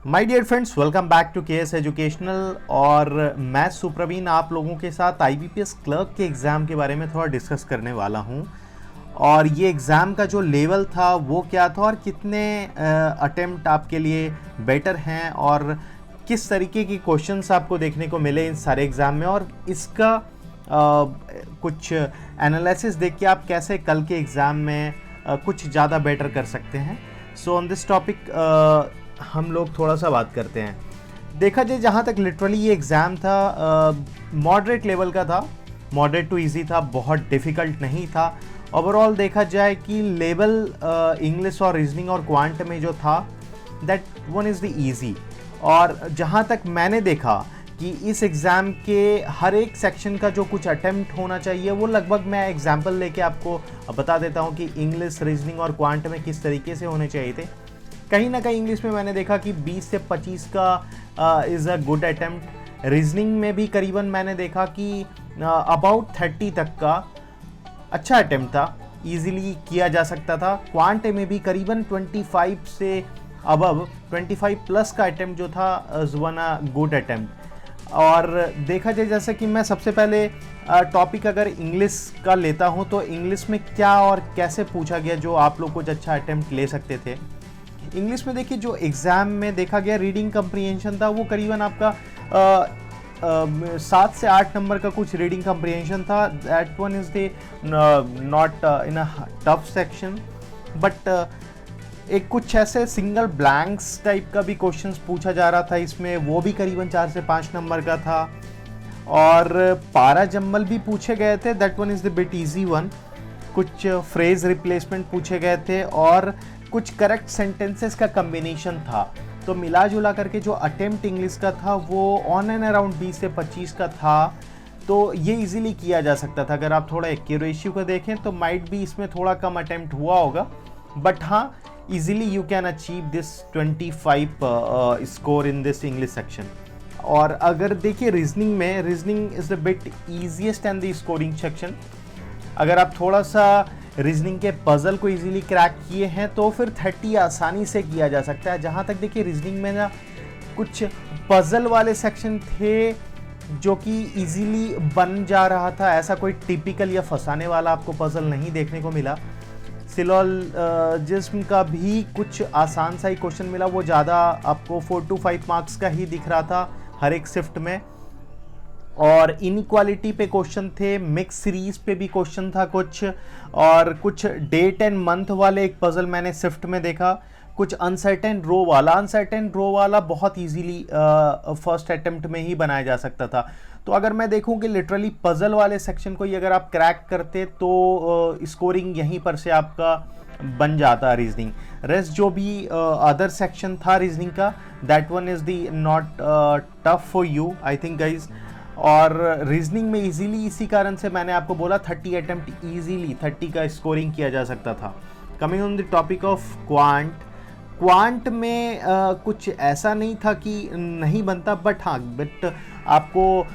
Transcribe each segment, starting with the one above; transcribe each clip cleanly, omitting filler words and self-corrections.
My dear friends, welcome back to KS educational. और मैं सुप्रवीण आप लोगों के साथ आईबीपीएस क्लर्क के एग्ज़ाम के बारे में थोड़ा डिस्कस करने वाला हूं। और ये एग्ज़ाम का जो लेवल था वो क्या था और कितने अटेम्प्ट आपके लिए बेटर हैं और किस तरीके के क्वेश्चंस आपको देखने को मिले इन सारे एग्ज़ाम में, और इसका कुछ एनालिसिस देख के आप कैसे कल के एग्ज़ाम में कुछ ज़्यादा बेटर कर सकते हैं। सो ऑन दिस टॉपिक हम लोग थोड़ा सा बात करते हैं। देखा जाए जहाँ तक लिटरली ये एग्ज़ाम था मॉडरेट लेवल का था, मॉडरेट टू इजी था, बहुत डिफ़िकल्ट नहीं था। ओवरऑल देखा जाए कि लेवल इंग्लिश और रीजनिंग और क्वांट में जो था that one is the easy. और जहाँ तक मैंने देखा कि इस एग्ज़ाम के हर एक सेक्शन का जो कुछ अटेम्प्ट होना चाहिए वो लगभग मैं एग्जाम्पल लेके आपको बता देता हूँ कि इंग्लिश, रीजनिंग और क्वांट में किस तरीके से होने चाहिए थे। कहीं ना कहीं इंग्लिश में मैंने देखा कि 20 से 25 का is a good attempt. Reasoning में भी करीबन मैंने देखा कि अबाउट 30 तक का अच्छा अटेम्प्ट था, इजीली किया जा सकता था। क्वांट में भी करीबन 25 से अबव 25 प्लस का अटेम्प्ट जो था वन अ गुड अटेम्प्ट। और देखा जाए जैसे कि मैं सबसे पहले टॉपिक अगर इंग्लिश का लेता हूं तो इंग्लिश में क्या और कैसे पूछा गया जो आप लोग कुछ अच्छा अटेम्प्ट ले सकते थे। इंग्लिश में देखिए जो एग्ज़ाम में देखा गया रीडिंग कंप्रीहेंशन था वो करीबन आपका 7 से 8 नंबर का कुछ रीडिंग कंप्रीहेंशन था। That one is the not in a tough section, but एक कुछ ऐसे सिंगल ब्लैंक्स टाइप का भी क्वेश्चंस पूछा जा रहा था इसमें, वो भी करीबन 4 से 5 नंबर का था। और पारा जम्बल भी पूछे गए थे, that one is the bit easy one. कुछ फ्रेज रिप्लेसमेंट पूछे गए थे और कुछ करेक्ट सेंटेंसेस का कम्बिनेशन था। तो मिला जुला करके जो अटेम्प्ट इंग्लिश का था वो ऑन एंड अराउंड 20 से 25 का था। तो ये इजीली किया जा सकता था। अगर आप थोड़ा एक्यूरेसी को देखें तो माइट भी इसमें थोड़ा कम अटेम्प्ट हुआ होगा, बट हाँ easily you can achieve this 25 score in this English section. और अगर देखिए रीजनिंग में, reasoning is the bit easiest and the scoring section. अगर आप थोड़ा सा रीजनिंग के पजल को इजीली क्रैक किए हैं तो फिर 30 आसानी से किया जा सकता है। जहाँ तक देखिए रीजनिंग में ना कुछ पजल वाले सेक्शन थे जो कि इजीली बन जा रहा था, ऐसा कोई टिपिकल या फंसाने वाला आपको पजल नहीं देखने को मिला। सिलोजिज्म का भी कुछ आसान सा ही क्वेश्चन मिला, वो ज़्यादा आपको 4 to 5 मार्क्स का ही दिख रहा था हर एक शिफ्ट में। और इनइक्वालिटी पे क्वेश्चन थे, मिक्स सीरीज पे भी क्वेश्चन था कुछ, और कुछ डेट एंड मंथ वाले एक पजल मैंने शिफ्ट में देखा। कुछ अनसर्टेन रो वाला बहुत इजीली फर्स्ट अटेम्प्ट में ही बनाया जा सकता था। तो अगर मैं देखूं कि लिटरली पजल वाले सेक्शन को ही अगर आप क्रैक करते तो स्कोरिंग यहीं पर से आपका बन जाता रीजनिंग। रेस्ट जो भी अदर सेक्शन था रीजनिंग का, that one is the not tough for you I think guys. और रीजनिंग में इजीली इसी कारण से मैंने आपको बोला 30 अटेम्प्ट इजीली 30 का स्कोरिंग किया जा सकता था। Coming on the topic of quant में कुछ ऐसा नहीं था कि नहीं बनता, बट आपको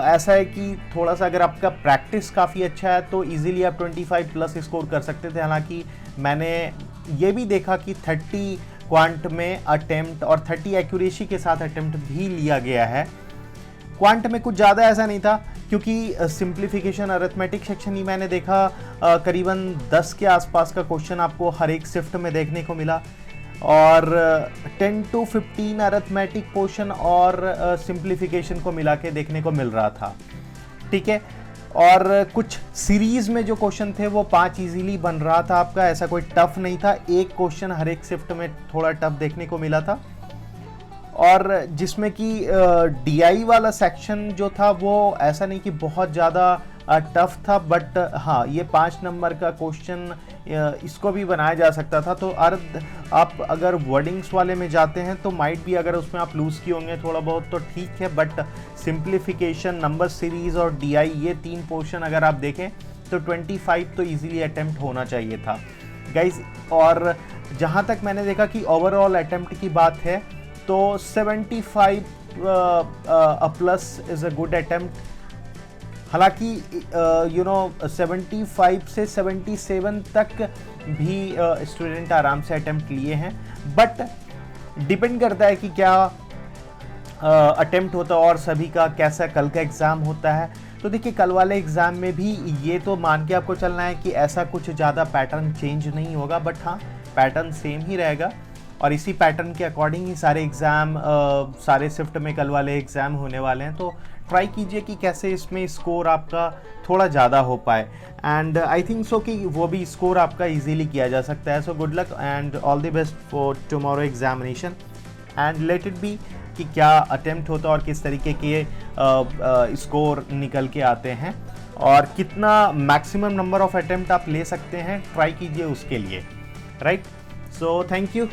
ऐसा है कि थोड़ा सा अगर आपका प्रैक्टिस काफ़ी अच्छा है तो इजीली आप 25 प्लस स्कोर कर सकते थे। हालांकि मैंने ये भी देखा कि 30 क्वांट में अटेम्प्ट और 30 एक्यूरेसी के साथ अटेम्प्ट भी लिया गया है। क्वांट में कुछ ज़्यादा ऐसा नहीं था क्योंकि सिंप्लीफिकेशन अरिथमेटिक सेक्शन ही मैंने देखा करीबन 10 के आसपास का क्वेश्चन आपको हर एक शिफ्ट में देखने को मिला, और 10 to 15 अरिथमेटिक पोर्शन और सिंप्लीफिकेशन को मिला के देखने को मिल रहा था। ठीक है, और कुछ सीरीज में जो क्वेश्चन थे वो 5 इजीली बन रहा था आपका, ऐसा कोई टफ नहीं था। एक क्वेश्चन हर एक शिफ्ट में थोड़ा टफ देखने को मिला था। और जिसमें कि डीआई वाला सेक्शन जो था वो ऐसा नहीं कि बहुत ज़्यादा टफ था, बट हाँ ये 5 नंबर का क्वेश्चन इसको भी बनाया जा सकता था। तो अर्ध आप अगर वर्डिंग्स वाले में जाते हैं तो माइट भी अगर उसमें आप लूज़ किए होंगे थोड़ा बहुत तो ठीक है, बट सिंप्लीफिकेशन, नंबर सीरीज और डीआई ये 3 पोर्शन अगर आप देखें तो 25 तो इजीली अटेम्प्ट होना चाहिए था गाइज। और जहाँ तक मैंने देखा कि ओवरऑल अटेम्प्ट की बात है तो 75 plus is a good attempt. हालांकि 75 से 77 तक भी स्टूडेंट आराम से अटेम्प्ट लिए हैं, बट डिपेंड करता है कि क्या अटेम्प्ट होता है और सभी का कैसा कल का एग्ज़ाम होता है। तो देखिए कल वाले एग्ज़ाम में भी ये तो मान के आपको चलना है कि ऐसा कुछ ज़्यादा पैटर्न चेंज नहीं होगा, बट हाँ पैटर्न सेम ही रहेगा और इसी पैटर्न के अकॉर्डिंग ही सारे एग्ज़ाम सारे शिफ्ट में कल वाले एग्ज़ाम होने वाले हैं। तो ट्राई कीजिए कि कैसे इसमें स्कोर आपका थोड़ा ज़्यादा हो पाए, एंड आई थिंक सो कि वो भी स्कोर आपका इजीली किया जा सकता है। So good luck and all the best for tomorrow examination, and let it be कि क्या अटेम्प्ट होता है और किस तरीके के स्कोर निकल के आते हैं और कितना मैक्सिमम नंबर ऑफ अटेम्प्ट आप ले सकते हैं, ट्राई कीजिए उसके लिए, राइट। So thank you.